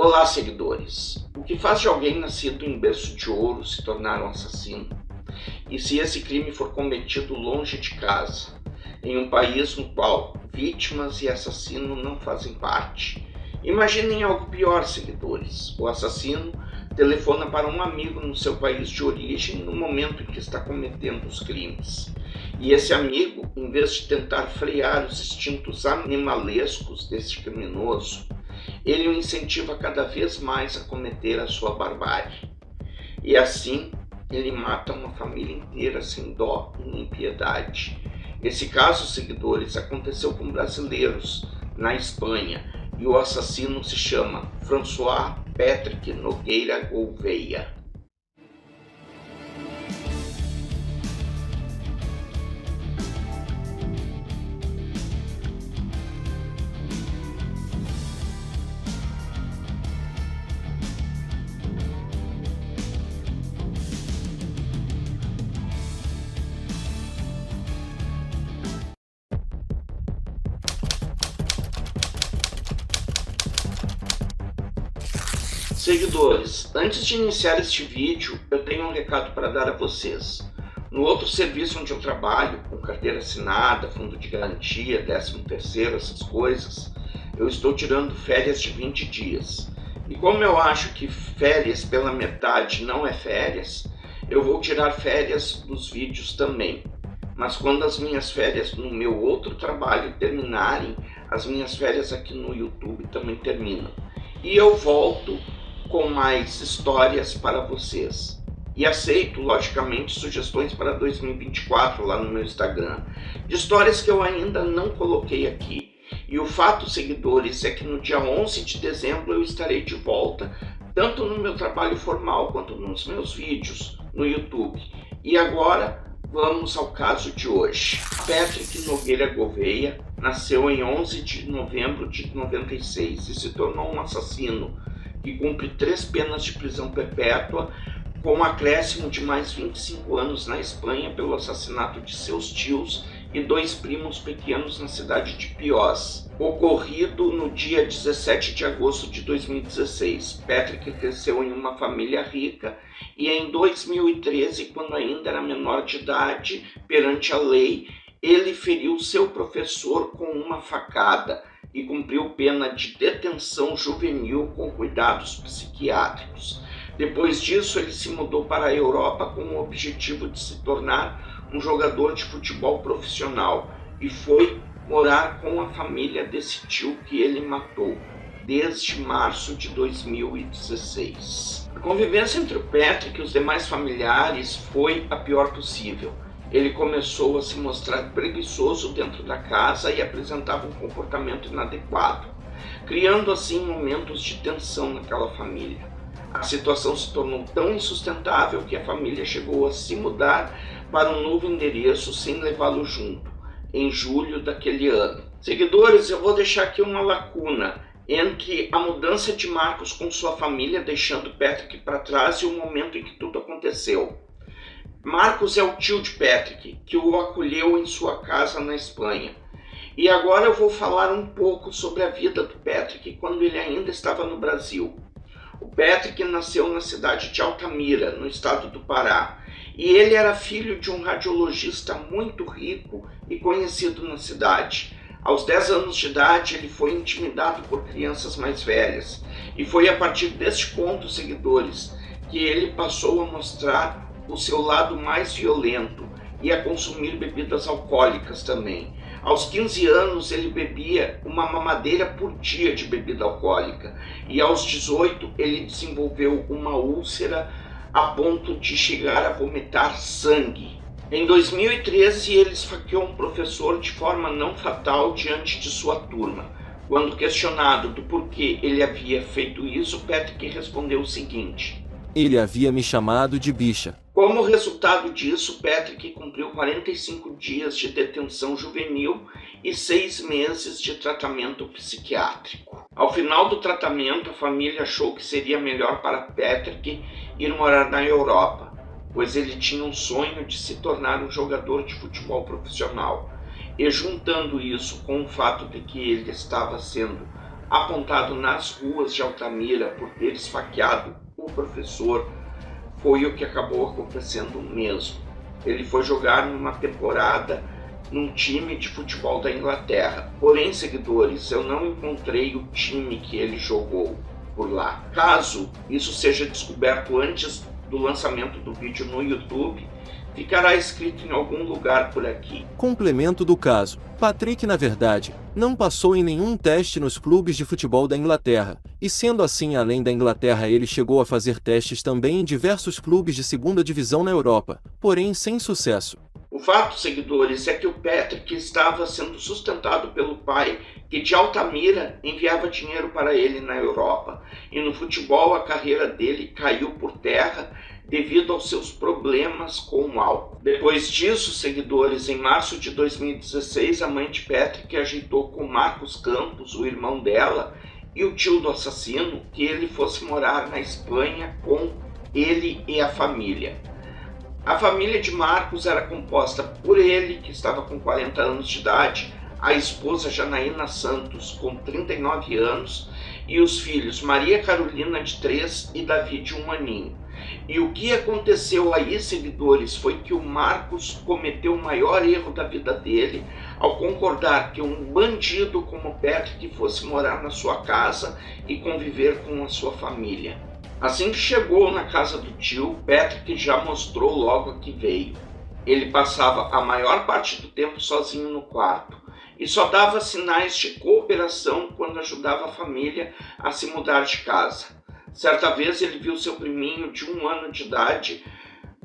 Olá, seguidores! O que faz de alguém nascido em berço de ouro se tornar um assassino? E se esse crime for cometido longe de casa, em um país no qual vítimas e assassino não fazem parte? Imaginem algo pior, seguidores. O assassino telefona para um amigo no seu país de origem no momento em que está cometendo os crimes. E esse amigo, em vez de tentar frear os instintos animalescos desse criminoso, ele o incentiva cada vez mais a cometer a sua barbárie. E assim, ele mata uma família inteira sem dó e nem piedade. Esse caso, seguidores, aconteceu com brasileiros na Espanha e o assassino se chama François Patrick Nogueira Gouveia. Seguidores, antes de iniciar este vídeo, eu tenho um recado para dar a vocês. No outro serviço onde eu trabalho, com carteira assinada, fundo de garantia, 13º, essas coisas, eu estou tirando férias de 20 dias. E como eu acho que férias pela metade não é férias, eu vou tirar férias dos vídeos também. Mas quando as minhas férias no meu outro trabalho terminarem, as minhas férias aqui no YouTube também terminam. E eu volto com mais histórias para vocês. E aceito, logicamente, sugestões para 2024 lá no meu Instagram, de histórias que eu ainda não coloquei aqui. E o fato, seguidores, é que no dia 11 de dezembro eu estarei de volta, tanto no meu trabalho formal quanto nos meus vídeos no YouTube. E agora, vamos ao caso de hoje. Patrick Nogueira Gouveia nasceu em 11 de novembro de 96 e se tornou um assassino que cumpre 3 penas de prisão perpétua, com um acréscimo de mais 25 anos na Espanha pelo assassinato de seus tios e 2 primos pequenos na cidade de Piós, ocorrido no dia 17 de agosto de 2016. Patrick cresceu em uma família rica e em 2013, quando ainda era menor de idade, perante a lei, ele feriu seu professor com uma facada e cumpriu pena de detenção juvenil com cuidados psiquiátricos. Depois disso, ele se mudou para a Europa com o objetivo de se tornar um jogador de futebol profissional e foi morar com a família desse tio que ele matou, desde março de 2016. A convivência entre o Patrick e os demais familiares foi a pior possível. Ele começou a se mostrar preguiçoso dentro da casa e apresentava um comportamento inadequado, criando assim momentos de tensão naquela família. A situação se tornou tão insustentável que a família chegou a se mudar para um novo endereço sem levá-lo junto, em julho daquele ano. Seguidores, eu vou deixar aqui uma lacuna entre a mudança de Marcos com sua família, deixando Patrick para trás, e o momento em que tudo aconteceu. Marcos é o tio de Patrick, que o acolheu em sua casa na Espanha. E agora eu vou falar um pouco sobre a vida do Patrick quando ele ainda estava no Brasil. O Patrick nasceu na cidade de Altamira, no estado do Pará, e ele era filho de um radiologista muito rico e conhecido na cidade. Aos 10 anos de idade, ele foi intimidado por crianças mais velhas, e foi a partir deste ponto, seguidores, que ele passou a mostrar o seu lado mais violento e a consumir bebidas alcoólicas também. Aos 15 anos ele bebia uma mamadeira por dia de bebida alcoólica e aos 18 ele desenvolveu uma úlcera a ponto de chegar a vomitar sangue. Em 2013 ele esfaqueou um professor de forma não fatal diante de sua turma. Quando questionado do porquê ele havia feito isso, Patrick respondeu o seguinte: "Ele havia me chamado de bicha." Como resultado disso, Patrick cumpriu 45 dias de detenção juvenil e 6 meses de tratamento psiquiátrico. Ao final do tratamento, a família achou que seria melhor para Patrick ir morar na Europa, pois ele tinha um sonho de se tornar um jogador de futebol profissional. E juntando isso com o fato de que ele estava sendo apontado nas ruas de Altamira por ter esfaqueado o professor, foi o que acabou acontecendo mesmo. Ele foi jogar numa temporada num time de futebol da Inglaterra. Porém, seguidores, eu não encontrei o time que ele jogou por lá. Caso isso seja descoberto antes do lançamento do vídeo no YouTube, ficará escrito em algum lugar por aqui. Complemento do caso. Patrick, na verdade, não passou em nenhum teste nos clubes de futebol da Inglaterra, e sendo assim, além da Inglaterra, ele chegou a fazer testes também em diversos clubes de segunda divisão na Europa, porém sem sucesso. O fato, seguidores, é que o Patrick estava sendo sustentado pelo pai, que de Altamira enviava dinheiro para ele na Europa, e no futebol a carreira dele caiu por terra devido aos seus problemas com o álcool. Depois disso, seguidores, em março de 2016, a mãe de Patrick ajeitou com Marcos Campos, o irmão dela, e o tio do assassino, que ele fosse morar na Espanha com ele e a família. A família de Marcos era composta por ele, que estava com 40 anos de idade, a esposa Janaína Santos, com 39 anos, e os filhos Maria Carolina, de 3, e Davi, de 1 aninho. E o que aconteceu aí, seguidores, foi que o Marcos cometeu o maior erro da vida dele ao concordar que um bandido como Patrick fosse morar na sua casa e conviver com a sua família. Assim que chegou na casa do tio, Patrick já mostrou logo a que veio. Ele passava a maior parte do tempo sozinho no quarto e só dava sinais de cooperação quando ajudava a família a se mudar de casa. Certa vez ele viu seu priminho de 1 ano de idade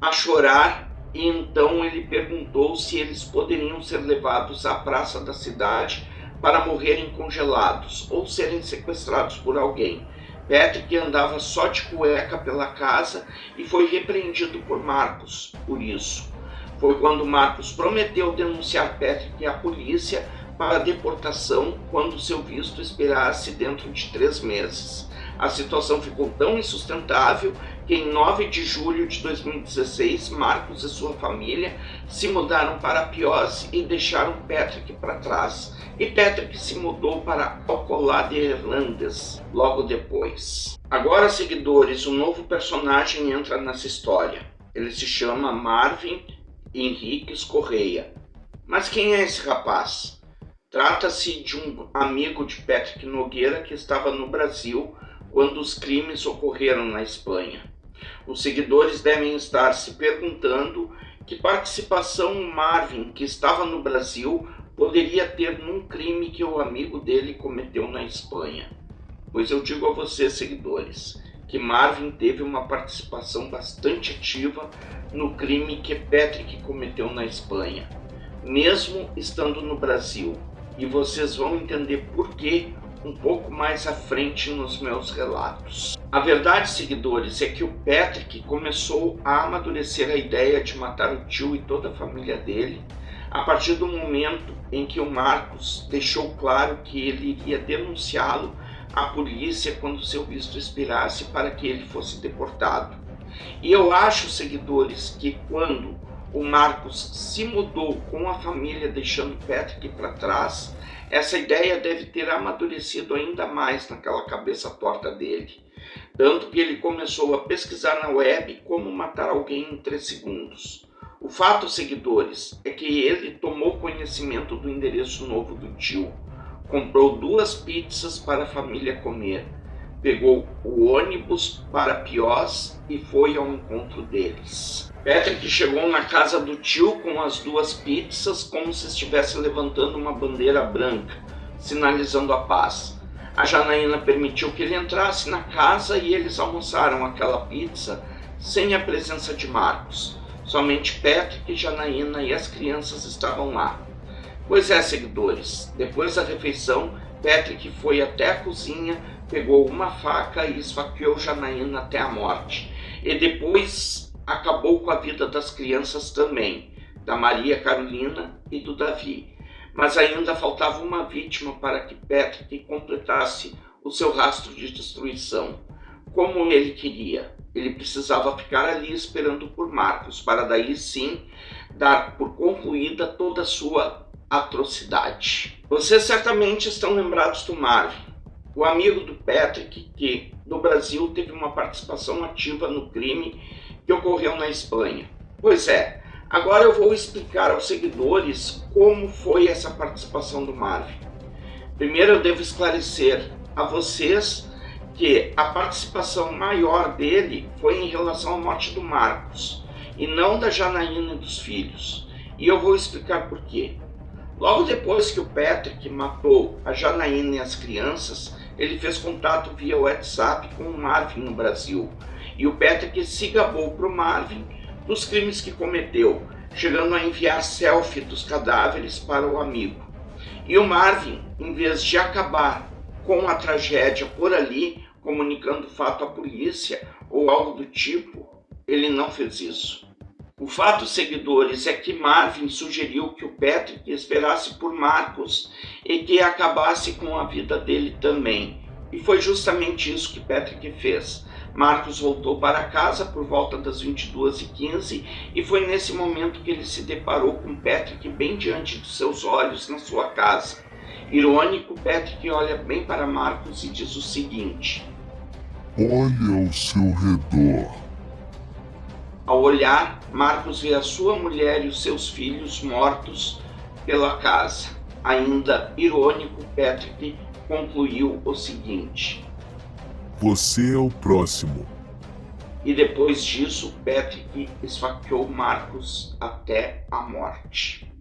a chorar e então ele perguntou se eles poderiam ser levados à praça da cidade para morrerem congelados ou serem sequestrados por alguém. Patrick andava só de cueca pela casa e foi repreendido por Marcos por isso. Foi quando Marcos prometeu denunciar Patrick à polícia para deportação quando seu visto expirasse dentro de 3 meses. A situação ficou tão insustentável que em 9 de julho de 2016, Marcos e sua família se mudaram para Piós e deixaram Patrick para trás. E Patrick se mudou para Alcalá de Hernández logo depois. Agora, seguidores, um novo personagem entra nessa história. Ele se chama Marvin Henriques Correia. Mas quem é esse rapaz? Trata-se de um amigo de Patrick Nogueira que estava no Brasil quando os crimes ocorreram na Espanha. Os seguidores devem estar se perguntando que participação o Marvin, que estava no Brasil, poderia ter num crime que o amigo dele cometeu na Espanha. Pois eu digo a vocês, seguidores, que Marvin teve uma participação bastante ativa no crime que Patrick cometeu na Espanha, mesmo estando no Brasil. E vocês vão entender por quê um pouco mais à frente nos meus relatos. A verdade, seguidores, é que o Patrick começou a amadurecer a ideia de matar o tio e toda a família dele a partir do momento em que o Marcos deixou claro que ele iria denunciá-lo à polícia quando seu visto expirasse para que ele fosse deportado. E eu acho, seguidores, que quando o Marcos se mudou com a família deixando Patrick para trás, essa ideia deve ter amadurecido ainda mais naquela cabeça torta dele. Tanto que ele começou a pesquisar na web como matar alguém em 3 segundos. O fato, seguidores, é que ele tomou conhecimento do endereço novo do tio, comprou 2 pizzas para a família comer, pegou o ônibus para Piós e foi ao encontro deles. Patrick chegou na casa do tio com as 2 pizzas como se estivesse levantando uma bandeira branca, sinalizando a paz. A Janaína permitiu que ele entrasse na casa e eles almoçaram aquela pizza sem a presença de Marcos. Somente Patrick, Janaína e as crianças estavam lá. Pois é, seguidores, depois da refeição, Patrick foi até a cozinha, pegou uma faca e esfaqueou Janaína até a morte. E depois acabou com a vida das crianças também, da Maria Carolina e do Davi. Mas ainda faltava uma vítima para que Patrick completasse o seu rastro de destruição. Como ele queria. Ele precisava ficar ali esperando por Marcos, para daí sim dar por concluída toda a sua atrocidade. Vocês certamente estão lembrados do Marvin. o amigo do Patrick, que no Brasil teve uma participação ativa no crime que ocorreu na Espanha. Pois é, agora eu vou explicar aos seguidores como foi essa participação do Marvin. Primeiro eu devo esclarecer a vocês que a participação maior dele foi em relação à morte do Marcos e não da Janaína e dos filhos. E eu vou explicar por quê. Logo depois que o Patrick matou a Janaína e as crianças, ele fez contato via WhatsApp com o Marvin no Brasil. E o Patrick se gabou para o Marvin dos crimes que cometeu, chegando a enviar selfie dos cadáveres para o amigo. E o Marvin, em vez de acabar com a tragédia por ali, comunicando o fato à polícia ou algo do tipo, ele não fez isso. O fato, seguidores, é que Marvin sugeriu que o Patrick esperasse por Marcos e que acabasse com a vida dele também. E foi justamente isso que Patrick fez. Marcos voltou para casa por volta das 22h15 e foi nesse momento que ele se deparou com Patrick bem diante dos seus olhos na sua casa. Irônico, Patrick olha bem para Marcos e diz o seguinte: olhe ao seu redor. Ao olhar, Marcos vê a sua mulher e os seus filhos mortos pela casa. Ainda irônico, Patrick concluiu o seguinte: você é o próximo. E depois disso, Patrick esfaqueou Marcos até a morte.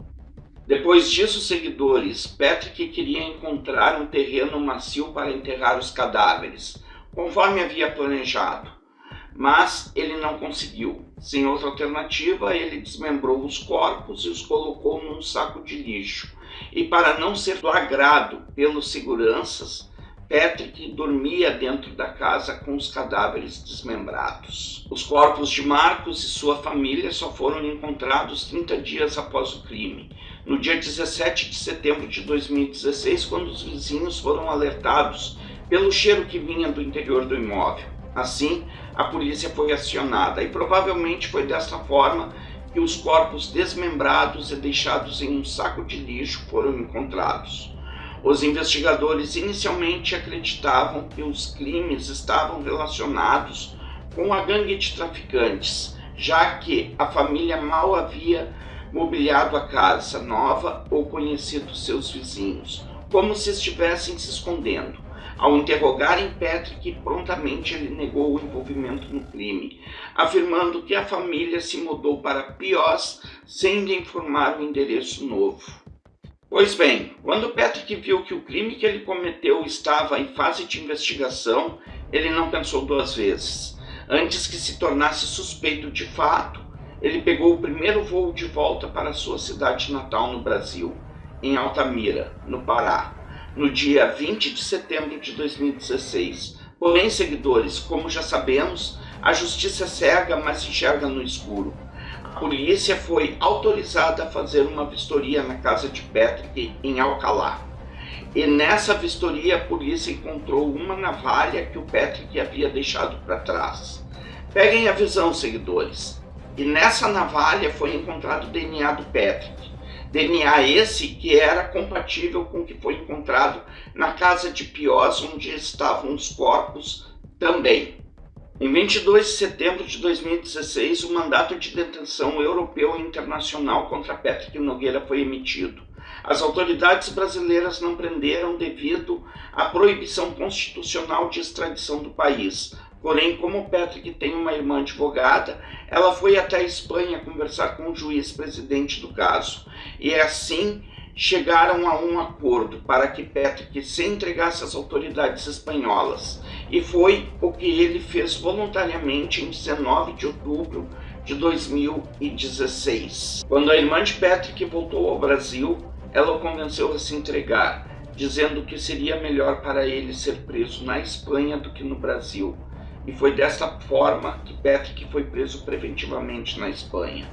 Depois disso, seguidores, Patrick queria encontrar um terreno macio para enterrar os cadáveres, conforme havia planejado. Mas ele não conseguiu. Sem outra alternativa, ele desmembrou os corpos e os colocou num saco de lixo. E para não ser flagrado pelos seguranças, Patrick dormia dentro da casa com os cadáveres desmembrados. Os corpos de Marcos e sua família só foram encontrados 30 dias após o crime, no dia 17 de setembro de 2016, quando os vizinhos foram alertados pelo cheiro que vinha do interior do imóvel. Assim, a polícia foi acionada e provavelmente foi dessa forma que os corpos desmembrados e deixados em um saco de lixo foram encontrados. Os investigadores inicialmente acreditavam que os crimes estavam relacionados com a gangue de traficantes, já que a família mal havia mobiliado a casa nova ou conhecido seus vizinhos, como se estivessem se escondendo. Ao interrogarem Patrick, prontamente ele negou o envolvimento no crime, afirmando que a família se mudou para Piós sem lhe informar o endereço novo. Pois bem, quando Patrick viu que o crime que ele cometeu estava em fase de investigação, ele não pensou duas vezes. Antes que se tornasse suspeito de fato, ele pegou o primeiro voo de volta para sua cidade natal no Brasil, em Altamira, no Pará, no dia 20 de setembro de 2016. Porém, seguidores, como já sabemos, a justiça é cega, mas enxerga no escuro. A polícia foi autorizada a fazer uma vistoria na casa de Patrick em Alcalá. E nessa vistoria a polícia encontrou uma navalha que o Patrick havia deixado para trás. Peguem a visão, seguidores. E nessa navalha foi encontrado o DNA do Patrick. DNA esse que era compatível com o que foi encontrado na casa de Piós, onde estavam os corpos também. Em 22 de setembro de 2016, o mandato de detenção europeu e internacional contra Patrick Nogueira foi emitido. As autoridades brasileiras não prenderam devido à proibição constitucional de extradição do país. Porém, como Patrick tem uma irmã advogada, ela foi até a Espanha conversar com o juiz presidente do caso. E assim chegaram a um acordo para que Patrick se entregasse às autoridades espanholas. E foi o que ele fez voluntariamente em 19 de outubro de 2016. Quando a irmã de Patrick voltou ao Brasil, ela o convenceu a se entregar, dizendo que seria melhor para ele ser preso na Espanha do que no Brasil. E foi dessa forma que Patrick foi preso preventivamente na Espanha,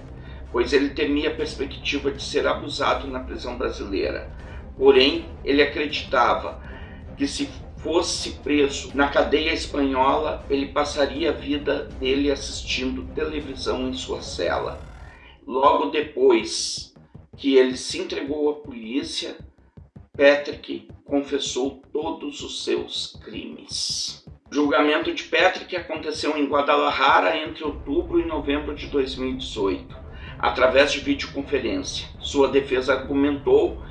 pois ele temia a perspectiva de ser abusado na prisão brasileira. Porém, ele acreditava que se fosse preso na cadeia espanhola, ele passaria a vida dele assistindo televisão em sua cela. Logo depois que ele se entregou à polícia, Patrick confessou todos os seus crimes. O julgamento de Patrick aconteceu em Guadalajara entre outubro e novembro de 2018, através de videoconferência. Sua defesa argumentou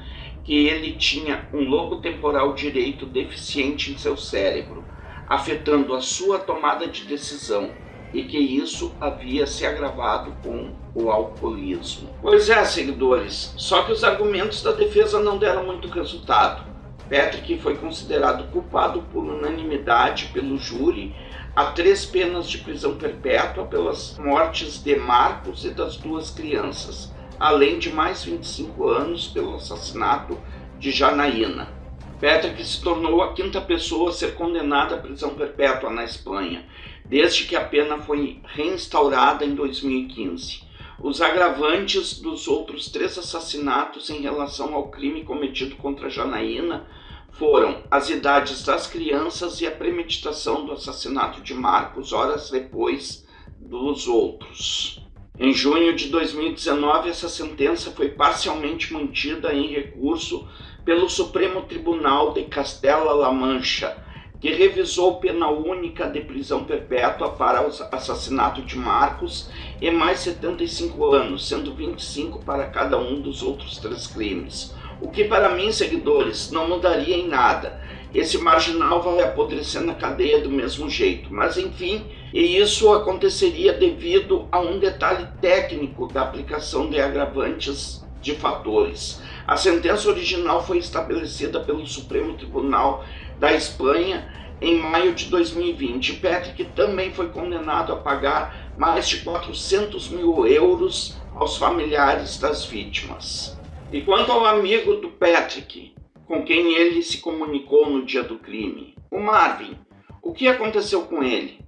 que ele tinha um lobo temporal direito deficiente em seu cérebro, afetando a sua tomada de decisão, e que isso havia se agravado com o alcoolismo. Pois é, seguidores, só que os argumentos da defesa não deram muito resultado. Patrick foi considerado culpado por unanimidade pelo júri a 3 penas de prisão perpétua pelas mortes de Marcos e das 2 crianças, além de mais 25 anos pelo assassinato de Janaína. Patrick se tornou a 5ª pessoa a ser condenada à prisão perpétua na Espanha, desde que a pena foi reinstaurada em 2015. Os agravantes dos outros 3 assassinatos em relação ao crime cometido contra Janaína foram as idades das crianças e a premeditação do assassinato de Marcos horas depois dos outros. Em junho de 2019, essa sentença foi parcialmente mantida em recurso pelo Supremo Tribunal de Castela-La Mancha, que revisou pena única de prisão perpétua para o assassinato de Marcos e mais 75 anos, sendo 25 para cada um dos outros 3 crimes. O que para mim, seguidores, não mudaria em nada. Esse marginal vai apodrecer na cadeia do mesmo jeito, mas enfim, e isso aconteceria devido a um detalhe técnico da aplicação de agravantes de fatores. A sentença original foi estabelecida pelo Supremo Tribunal da Espanha em maio de 2020. Patrick também foi condenado a pagar mais de 400 mil euros aos familiares das vítimas. E quanto ao amigo do Patrick, com quem ele se comunicou no dia do crime, o Marvin, o que aconteceu com ele?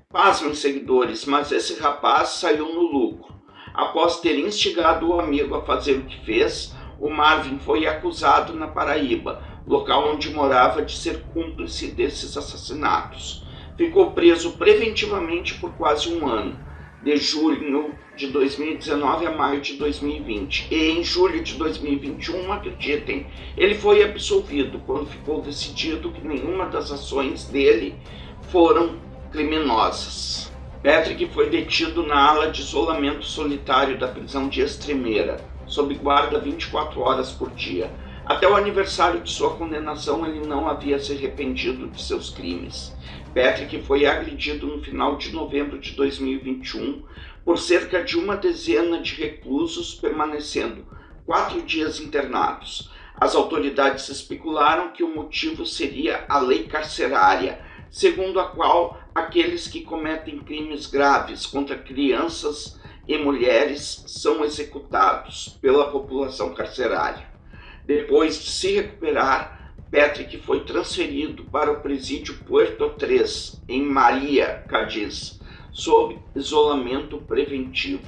Pasmem, seguidores, mas esse rapaz saiu no lucro. Após ter instigado o amigo a fazer o que fez, o Marvin foi acusado na Paraíba, local onde morava, de ser cúmplice desses assassinatos. Ficou preso preventivamente por quase 1 ano, de julho de 2019 a maio de 2020. E em julho de 2021, acreditem, ele foi absolvido quando ficou decidido que nenhuma das ações dele foram criminosas. Patrick foi detido na ala de isolamento solitário da prisão de Estremeira, sob guarda 24 horas por dia. Até o aniversário de sua condenação, ele não havia se arrependido de seus crimes. Patrick foi agredido no final de novembro de 2021 por cerca de 10 de reclusos, permanecendo 4 dias internados. As autoridades especularam que o motivo seria a lei carcerária, segundo a qual aqueles que cometem crimes graves contra crianças e mulheres são executados pela população carcerária. Depois de se recuperar, Patrick foi transferido para o presídio Puerto 3, em Maria, Cádiz, sob isolamento preventivo.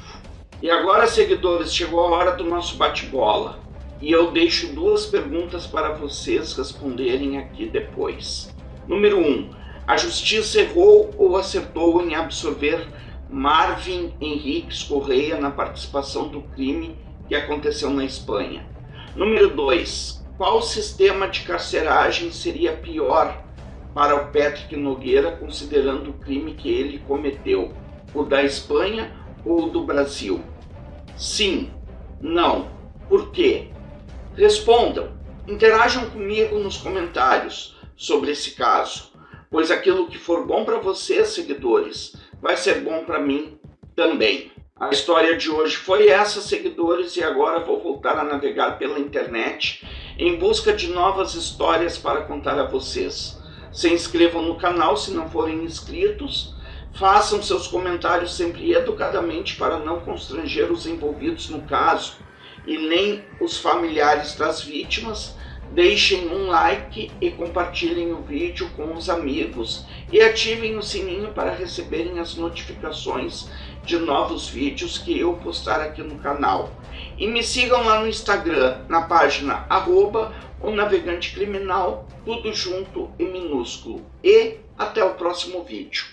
E agora, seguidores, chegou a hora do nosso bate-bola. E eu deixo 2 perguntas para vocês responderem aqui depois. Número 1. A justiça errou ou acertou em absolver Marvin Henriques Correia na participação do crime que aconteceu na Espanha? Número 2. Qual sistema de carceragem seria pior para o Patrick Nogueira, considerando o crime que ele cometeu? O da Espanha ou o do Brasil? Sim, não. Por quê? Respondam, interajam comigo nos comentários sobre esse caso, pois aquilo que for bom para vocês, seguidores, vai ser bom para mim também. A história de hoje foi essa, seguidores, e agora vou voltar a navegar pela internet em busca de novas histórias para contar a vocês. Se inscrevam no canal se não forem inscritos, façam seus comentários sempre educadamente para não constranger os envolvidos no caso e nem os familiares das vítimas. Deixem um like e compartilhem o vídeo com os amigos e ativem o sininho para receberem as notificações de novos vídeos que eu postar aqui no canal. E me sigam lá no Instagram, na página @onavegantecriminal, tudo junto e minúsculo. E até o próximo vídeo.